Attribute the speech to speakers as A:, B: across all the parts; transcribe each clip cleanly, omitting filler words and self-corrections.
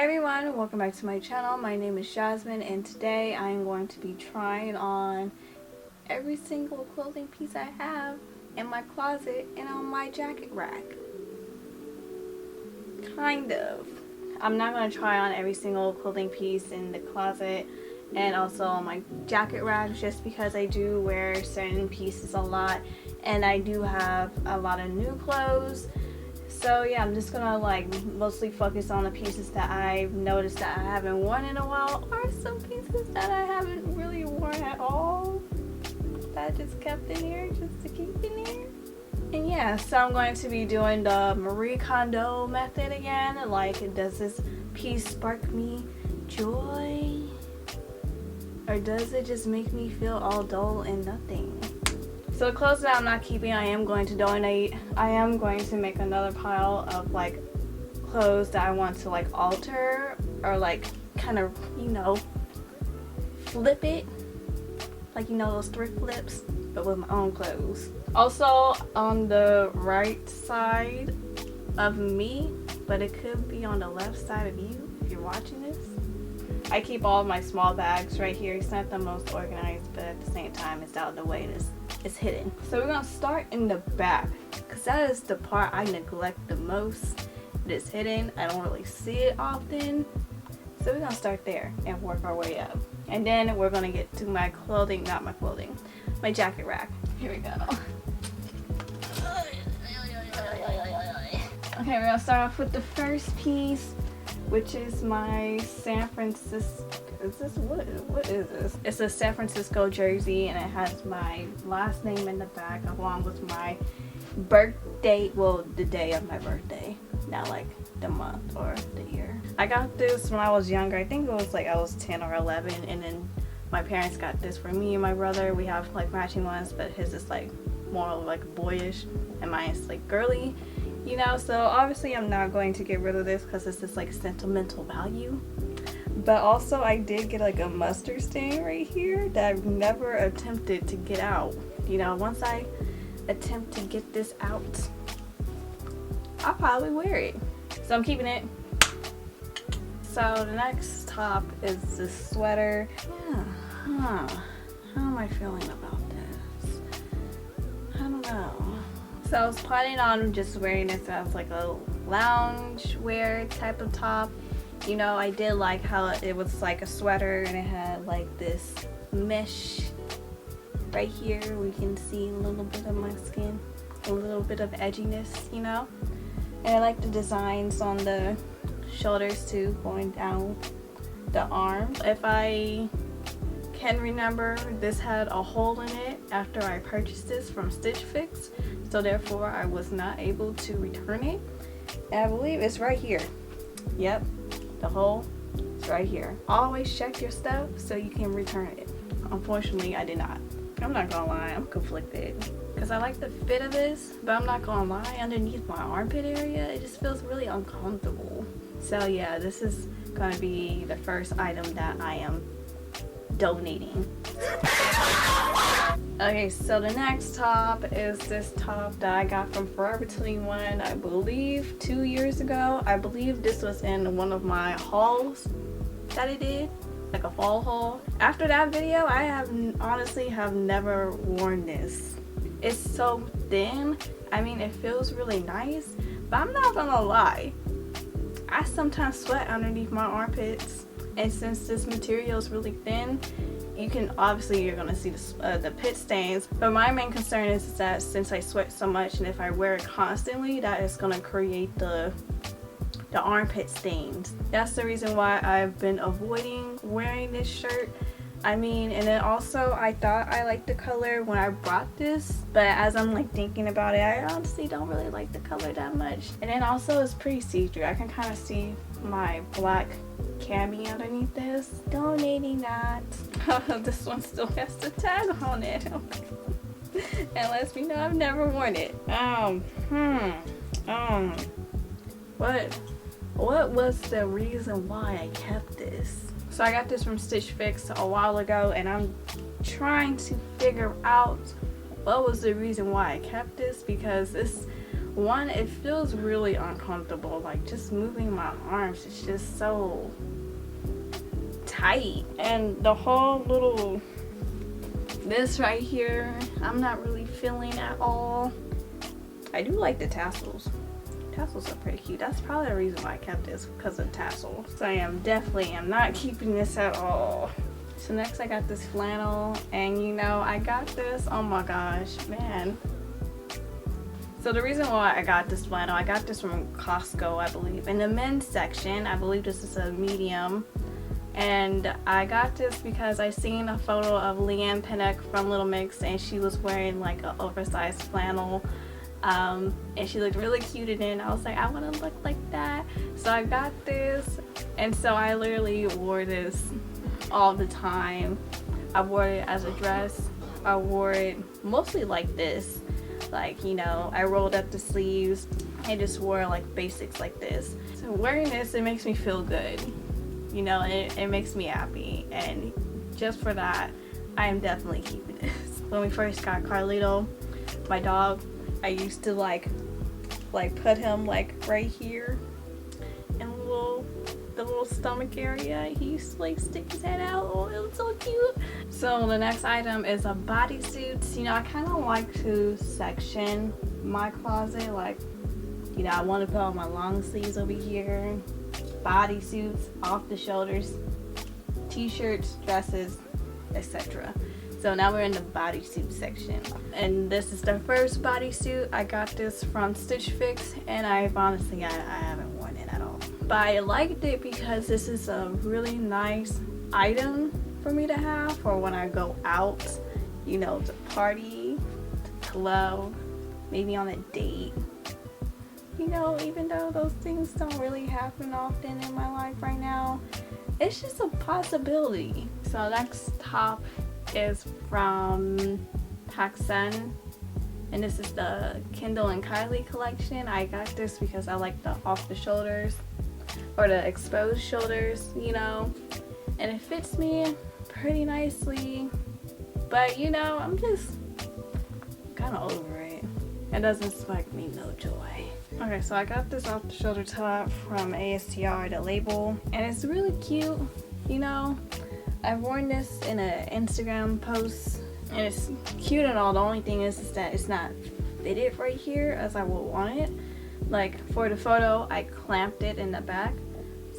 A: Hey everyone, welcome back to my channel. My name is Jazmine and today I am going to be trying on every single clothing piece I have in my closet and on my jacket rack. Kind of. I'm not going to try on every single clothing piece in the closet and also on my jacket rack just because I do wear certain pieces a lot and I do have a lot of new clothes. So yeah, I'm just gonna mostly focus on the pieces that I've noticed that I haven't worn in a while, or some pieces that I haven't really worn at all that I just kept in here just to keep in here. And yeah, so I'm going to be doing the Marie Kondo method again. Like, does this piece spark me joy? Or does it just make me feel all dull and nothing? So the clothes that I'm not keeping, I am going to donate. I am going to make another pile of clothes that I want to alter or kind of, flip it. Those thrift flips, but with my own clothes. Also on the right side of me, but it could be on the left side of you if you're watching this. I keep all of my small bags right here. It's not the most organized, but at the same time it's out of the way. It's hidden. So we're gonna start in the back because that is the part I neglect the most. It is hidden. I don't really see it often. So we're gonna start there and work our way up. And then we're gonna get to my clothing, my jacket rack. Here we go. Okay, we're gonna start off with the first piece, which is my San Francisco. What is this? It's a San Francisco jersey and it has my last name in the back along with my birthday, well, the day of my birthday, not the month or the year. I got this when I was younger. I think it was I was 10 or 11, and then my parents got this for me and my brother. We have matching ones, but his is more boyish and mine is girly, so obviously I'm not going to get rid of this because it's this sentimental value. But also I did get a mustard stain right here that I've never attempted to get out. Once I attempt to get this out, I'll probably wear it. So I'm keeping it. So the next top is this sweater. Yeah, how am I feeling about this? I don't know. So I was planning on just wearing this as a lounge wear type of top. I did like how it was a sweater and it had this mesh right here. We can see a little bit of my skin, a little bit of edginess, And I like the designs on the shoulders too, going down the arm. If I can remember, this had a hole in it after I purchased this from Stitch Fix, so therefore I was not able to return it. And I believe it's right here. Yep. The hole is right here. Always check your stuff so you can return it. Unfortunately, I did not. I'm not gonna lie, I'm conflicted because I like the fit of this, but I'm not gonna lie, underneath my armpit area it just feels really uncomfortable. So yeah, this is gonna be the first item that I am donating. Okay, so the next top is this top that I got from Forever 21, I believe 2 years ago. I believe this was in one of my hauls that I did, a fall haul. After that video, I honestly have never worn this. It's so thin. I mean, it feels really nice, but I'm not gonna lie, I sometimes sweat underneath my armpits, and since this material is really thin, you're gonna see the pit stains. But my main concern is that since I sweat so much and if I wear it constantly, that is gonna create the armpit stains. That's the reason why I've been avoiding wearing this shirt. And then also I thought I liked the color when I bought this, but as I'm thinking about it, I honestly don't really like the color that much. And then also it's pretty see-through. I can kind of see my black cami underneath this. Donating that. This one still has the tag on it. And lets me know I've never worn it. What was the reason why I kept this? So I got this from Stitch Fix a while ago, and I'm trying to figure out what was the reason why I kept this, because this One, it feels really uncomfortable. Like just moving my arms, it's just so tight. And the whole little, this right here, I'm not really feeling at all. I do like the tassels. Tassels are pretty cute. That's probably the reason why I kept this, because of tassels. So I am not keeping this at all. So next I got this flannel, and you know, I got this, oh my gosh, man. So the reason why I got this flannel, I got this from Costco, I believe. In the men's section, I believe this is a medium. And I got this because I seen a photo of Leanne Pinnock from Little Mix, and she was wearing like an oversized flannel. And she looked really cute in it, and I was like, I want to look like that. So I got this, and so I literally wore this all the time. I wore it as a dress. I wore it mostly like this, like, you know, I rolled up the sleeves and just wore like basics like this. So wearing this, it makes me feel good, you know, it makes me happy, and just for that I am definitely keeping this. When we first got Carlito, my dog, I used to like put him like right here in the little stomach area. He used to like stick his head out. Oh, it was so cute. So the next item is a bodysuit. You know, I kind of like to section my closet. Like, you know, I want to put on my long sleeves over here, bodysuits, off the shoulders, t-shirts, dresses, etc. So now we're in the bodysuit section, and this is the first bodysuit. I got this from Stitch Fix, and I honestly, I haven't worn it at all. But I liked it because this is a really nice item for me to have for when I go out, you know, to party, to club, maybe on a date. You know, even though those things don't really happen often in my life right now, it's just a possibility. So next top is from PacSun, and this is the Kendall and Kylie collection. I got this because I like the off the shoulders or the exposed shoulders, you know, and it fits me pretty nicely, but you know, I'm just kind of over it. It doesn't spark me no joy. Okay, so I got this off the shoulder top from ASTR, the label, and it's really cute, you know. I've worn this in an Instagram post, and it's cute and all. The only thing is that it's not fitted right here as I would want it. Like for the photo, I clamped it in the back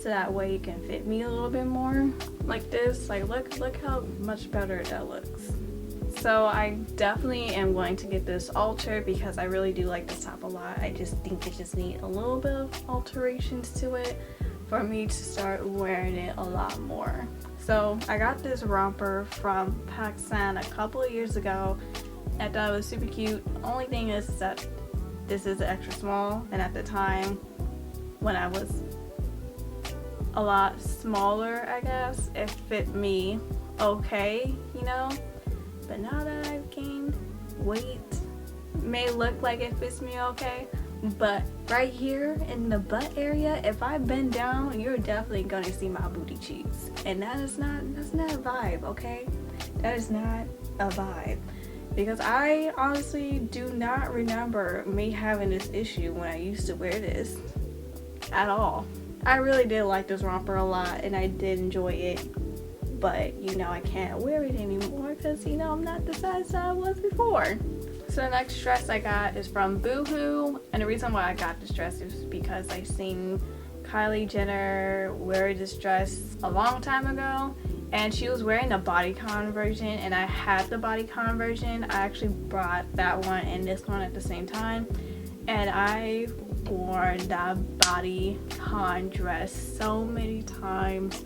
A: so that way it can fit me a little bit more. Like this, like look how much better that looks. So I definitely am going to get this altered because I really do like this top a lot. I just think it just needs a little bit of alterations to it for me to start wearing it a lot more. So I got this romper from PacSun a couple of years ago. I thought it was super cute. The only thing is that this is extra small, and at the time when I was a lot smaller, I guess, it fit me okay, you know. But now that I've gained weight, it may look like it fits me okay, but right here in the butt area, if I bend down, you're definitely gonna see my booty cheeks, and that's not a vibe, okay? That is not a vibe, because I honestly do not remember me having this issue when I used to wear this at all. I really did like this romper a lot, and I did enjoy it, but you know, I can't wear it anymore because, you know, I'm not the size that I was before. So the next dress I got is from Boohoo, and the reason why I got this dress is because I seen Kylie Jenner wear this dress a long time ago, and she was wearing the bodycon version, and I had the bodycon version. I actually brought that one and this one at the same time, and I wore that bodycon dress so many times.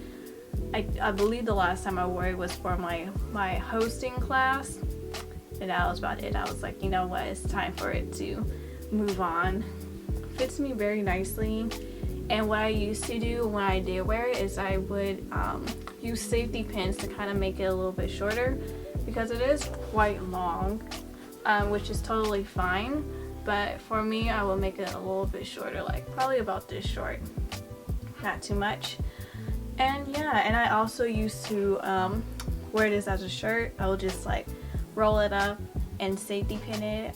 A: I believe the last time I wore it was for my hosting class, and that was about it. I was like, you know what, it's time for it to move on. Fits me very nicely, and what I used to do when I did wear it is I would use safety pins to kind of make it a little bit shorter, because it is quite long, which is totally fine, but for me, I will make it a little bit shorter, like probably about this short, not too much. And yeah, and I also used to wear this as a shirt. I will just like roll it up and safety pin it.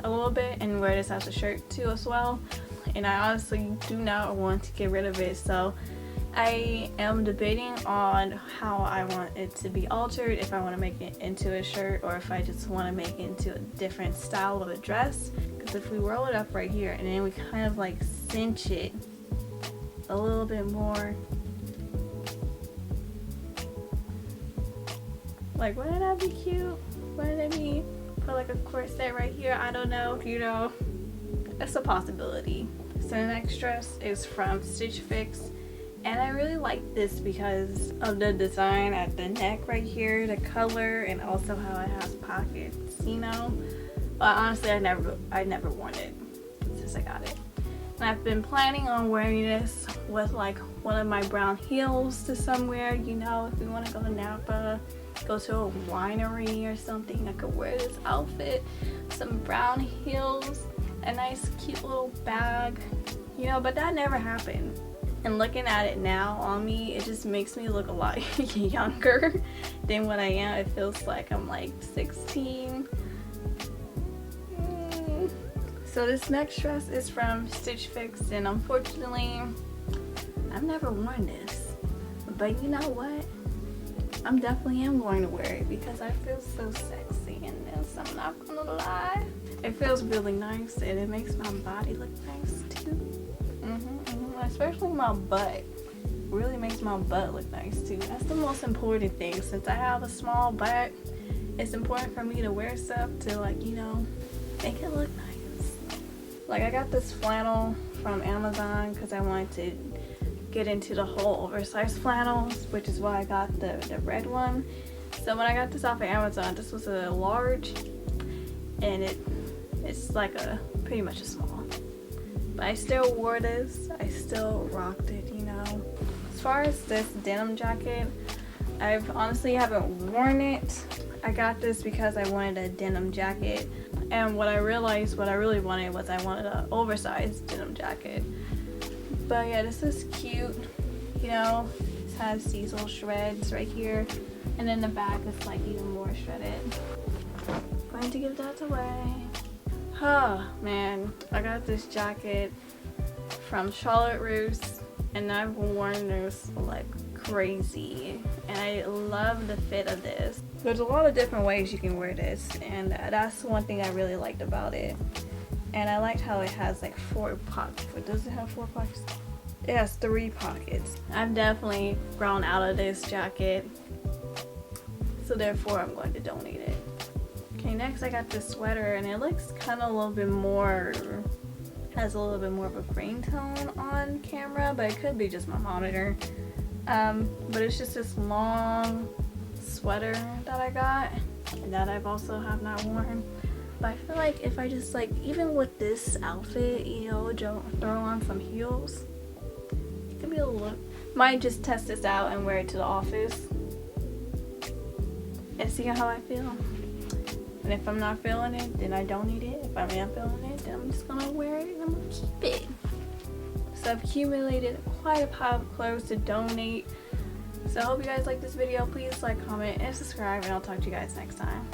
A: a little bit and wear this as a shirt too as well. And I honestly do not want to get rid of it, so I am debating on how I want it to be altered, if I want to make it into a shirt or if I just want to make it into a different style of a dress. Because if we roll it up right here and then we kind of like cinch it a little bit more, like, wouldn't that be cute? Wouldn't it be? Put like a corset right here. I don't know, you know, it's a possibility. So the next dress is from Stitch Fix. And I really like this because of the design at the neck right here, the color, and also how it has pockets, you know. But honestly, I never worn it since I got it. And I've been planning on wearing this with like one of my brown heels to somewhere, you know, if we want to go to Napa, go to a winery or something, I could wear this outfit, some brown heels, a nice cute little bag, you know, but that never happened. And looking at it now on me, it just makes me look a lot younger than what I am. It feels like I'm like 16. So this next dress is from Stitch Fix, and unfortunately, I've never worn this. But you know what? I'm definitely going to wear it because I feel so sexy in this. I'm not gonna lie. It feels really nice and it makes my body look nice too. Especially my butt. Really makes my butt look nice too. That's the most important thing. Since I have a small butt, it's important for me to wear stuff to, like, you know, make it look nice. Like, I got this flannel from Amazon because I wanted to get into the whole oversized flannels, which is why I got the red one. So when I got this off of Amazon, this was a large, and it's like pretty much a small. But I still wore this. I still rocked it, you know. As far as this denim jacket, I've honestly haven't worn it. I got this because I wanted a denim jacket, and what I realized what I really wanted was I wanted an oversized denim jacket. But yeah, this is cute, you know. It has these little shreds right here, and then the back is like even more shredded. Going to give that away. Oh man, I got this jacket from Charlotte Russe, and I've worn this like crazy, and I love the fit of this. There's a lot of different ways you can wear this, and that's one thing I really liked about it. And I liked how it has like 4 pockets. But does it have 4 pockets? It has 3 pockets. I've definitely grown out of this jacket, so therefore I'm going to donate it. Okay, next I got this sweater, and it looks kind of a little bit more, has a little bit more of a green tone on camera, but it could be just my monitor. But it's just this long sweater that I got, and that I've also have not worn. But I feel like if I just like, even with this outfit, you know, throw on some heels, it could be a look. Might just test this out and wear it to the office and see how I feel. And if I'm not feeling it, then I don't need it. If I am feeling it, then I'm just gonna wear it and I'm gonna keep it. So I've accumulated quite a pile of clothes to donate. So I hope you guys like this video. Please like, comment, and subscribe, and I'll talk to you guys next time.